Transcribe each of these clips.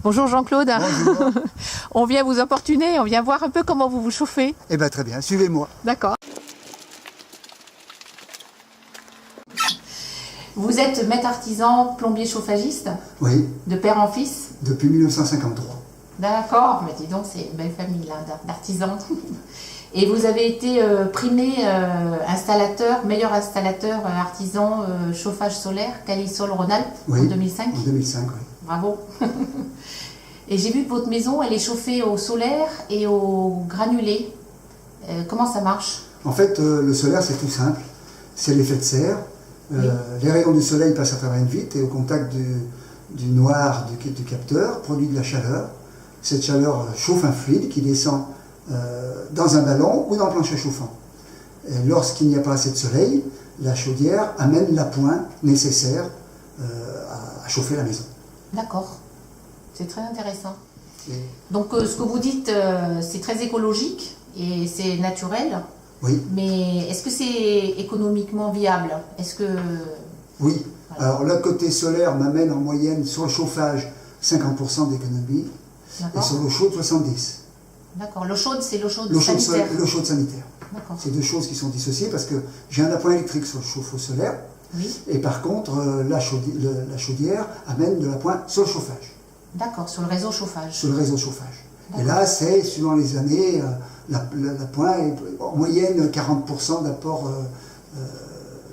Bonjour Jean-Claude. Bonjour. On vient vous importuner, on vient voir un peu comment vous vous chauffez. Eh bien très bien, suivez-moi. D'accord. Vous êtes maître artisan, plombier chauffagiste, Oui, de père en fils. depuis 1953. D'accord, mais dis donc, c'est une belle famille là, d'artisans. Et vous avez été primé installateur, meilleur installateur artisan chauffage solaire, Calisol Rhône-Alpes Oui, en 2005. En 2005, oui. Bravo. Et j'ai vu que votre maison, elle est chauffée au solaire et au granulé. Comment ça marche? En fait, le solaire, c'est tout simple. C'est l'effet de serre. Les rayons du soleil passent à travers une vitre et au contact du noir du capteur produit de la chaleur. Cette chaleur chauffe un fluide qui descend dans un ballon ou dans le plancher chauffant. Lorsqu'il n'y a pas assez de soleil, la chaudière amène l'appoint nécessaire à chauffer la maison. D'accord, c'est très intéressant. Et Donc ce que vous dites, c'est très écologique et c'est naturel, oui, mais est-ce que c'est économiquement viable? Est-ce que... oui. Voilà. Alors le côté solaire m'amène en moyenne sur le chauffage 50% d'économie et D'accord. sur l'eau chaude 70%. D'accord, l'eau chaude, c'est l'eau chaude L'eau chaude, sanitaire. l'eau chaude sanitaire. D'accord, C'est deux choses qui sont dissociées parce que j'ai un appoint électrique sur le chauffe-eau solaire oui, et par contre la chaudière amène de l'appoint sur le chauffage, d'accord, sur le réseau chauffage. sur le réseau chauffage. Et D'accord. là, c'est suivant les années, l'appoint est en moyenne 40% d'apport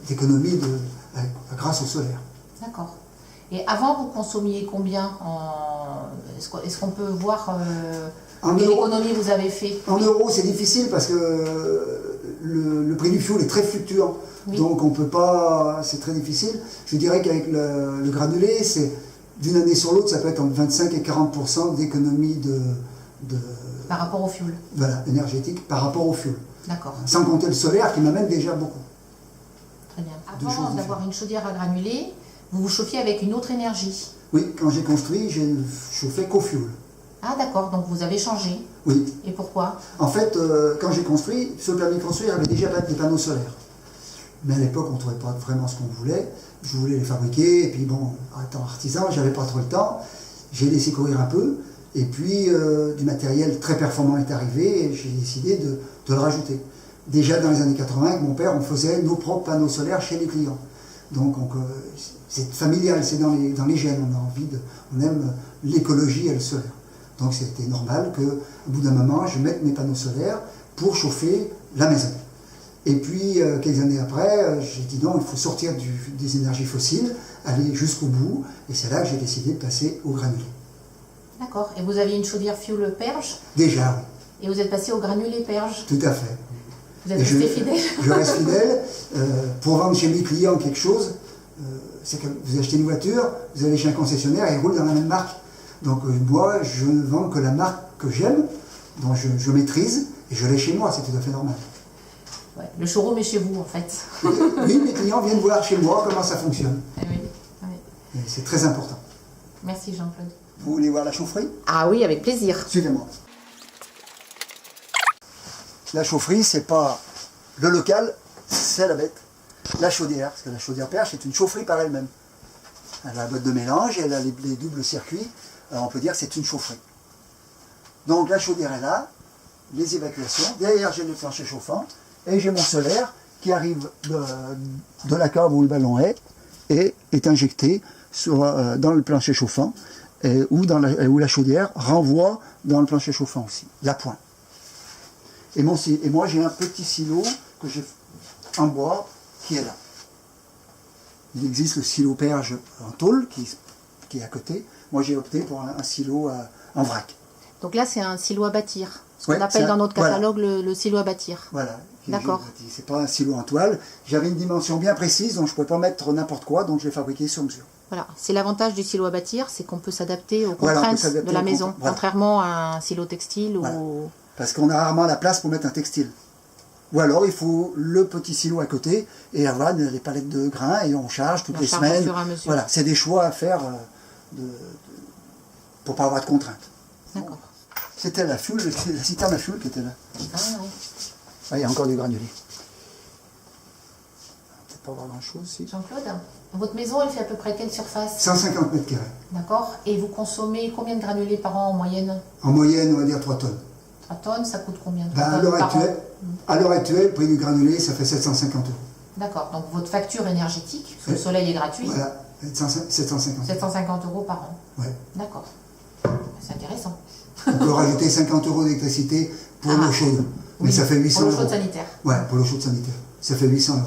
d'économie grâce au solaire. D'accord. Et avant, vous consommiez combien Est-ce qu'on peut voir En quelle euros. économie vous avez fait? En euros, c'est difficile parce que le prix du fioul est très fluctuant. Oui. Donc on peut pas, c'est très difficile. Je dirais qu'avec le granulé, c'est d'une année sur l'autre, ça peut être entre 25 et 40% d'économie Par rapport au fioul. voilà, énergétique par rapport au fioul. D'accord, Sans compter le solaire qui m'amène déjà beaucoup. très bien. Deux choses Avant d'avoir une chaudière à granulés, vous vous chauffiez avec une autre énergie. Oui, quand j'ai construit, j'ai chauffé qu'au fioul. Ah d'accord, donc vous avez changé. Oui. Et pourquoi? En fait, quand j'ai construit, sur le permis de construire, il y avait déjà des panneaux solaires. Mais à l'époque, on ne trouvait pas vraiment ce qu'on voulait. Je voulais les fabriquer, et puis bon, étant artisan, j'avais pas trop le temps. J'ai laissé courir un peu, et puis du matériel très performant est arrivé, et j'ai décidé de le rajouter. Déjà dans les années 80, avec mon père, on faisait nos propres panneaux solaires chez les clients. Donc c'est familial, c'est dans les gènes, on aime l'écologie et le solaire. Donc c'était normal qu'au bout d'un moment, je mette mes panneaux solaires pour chauffer la maison. Et puis, quelques années après, j'ai dit non, il faut sortir des énergies fossiles, aller jusqu'au bout, et c'est là que j'ai décidé de passer au granulé. D'accord. Et vous aviez une chaudière fioul perge, Déjà, et vous êtes passé au granulé perge. oui, tout à fait. Vous êtes Et resté fidèle. je reste fidèle. Pour vendre chez mes clients quelque chose, c'est que vous achetez une voiture, vous allez chez un concessionnaire et il roule dans la même marque. Donc moi, je ne vends que la marque que j'aime, dont je maîtrise, et je l'ai chez moi, c'est tout à fait normal. Ouais, le showroom est chez vous en fait. Oui, mes clients viennent voir chez moi comment ça fonctionne. Ah oui, ah oui. Et c'est très important. Merci Jean-Claude. Vous voulez voir la chaufferie? Ah oui, avec plaisir. Suivez-moi. La chaufferie, c'est pas le local, c'est la bête. La chaudière, parce que la chaudière perche est une chaufferie par elle-même. Elle a la boîte de mélange, elle a les doubles circuits, alors on peut dire que c'est une chaufferie. Donc la chaudière est là, les évacuations, derrière j'ai le plancher chauffant, et j'ai mon solaire qui arrive de la cave où le ballon est, et est injecté dans le plancher chauffant, où la chaudière renvoie dans le plancher chauffant aussi, l'appoint. Et moi j'ai un petit silo que j'ai en bois qui est là. Il existe le silo perge en tôle qui est à côté. Moi j'ai opté pour un silo en vrac. Donc là, c'est un silo à bâtir. Ce qu'on Ouais, appelle dans notre voilà. catalogue le silo à bâtir. Voilà. D'accord. C'est pas un silo en toile. J'avais une dimension bien précise, donc je ne pouvais pas mettre n'importe quoi, donc je l'ai fabriqué sur mesure. Voilà, c'est l'avantage du silo à bâtir, c'est qu'on peut s'adapter aux Voilà, on peut contraintes s'adapter de la aux maison, contraintes, voilà. contrairement à un silo textile Voilà. ou... Parce qu'on a rarement la place pour mettre un textile. Ou alors il faut le petit silo à côté et avoir les palettes de grains et on charge toutes On les charge au semaines. fur et à mesure. Voilà, c'est des choix à faire pour pas avoir de contraintes. D'accord. C'était la citerne à fioul qui était là. Ah oui. Ah, il y a encore du granulé. pas voir grand-chose ici. Jean-Claude, votre maison, elle fait à peu près quelle surface? 150 mètres carrés. D'accord. Et vous consommez combien de granulés par an en moyenne? En moyenne, on va dire 3 tonnes. 3 tonnes, ça coûte combien? Ben, à l'heure actuelle, le prix du granulé, ça fait 750 euros. D'accord. Donc votre facture énergétique, parce que le soleil est gratuit, voilà, 750. 750 euros par an. Ouais. D'accord. C'est intéressant. On peut rajouter 50 euros d'électricité pour l'eau chaude. Mais Oui, ça fait 800 euros. pour l'eau chaude sanitaire. Ouais, pour l'eau chaude sanitaire. Ça fait 800 euros.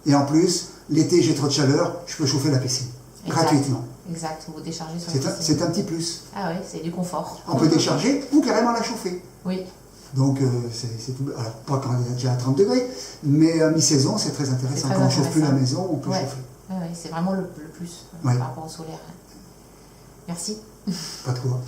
Et en plus, l'été, j'ai trop de chaleur, je peux chauffer la piscine. Exact. Gratuitement. Exact, vous déchargez sur la piscine. C'est un petit plus. Ah oui, c'est du confort. On peut décharger ou carrément la chauffer. Oui. Donc, c'est tout. Alors, pas quand on est déjà à 30 degrés, mais à mi-saison, c'est très intéressant. Très Quand on ne chauffe plus la intéressant. maison, on peut Ouais. chauffer. Ah oui, c'est vraiment le plus Ouais. par rapport au solaire. Merci. Pas de quoi.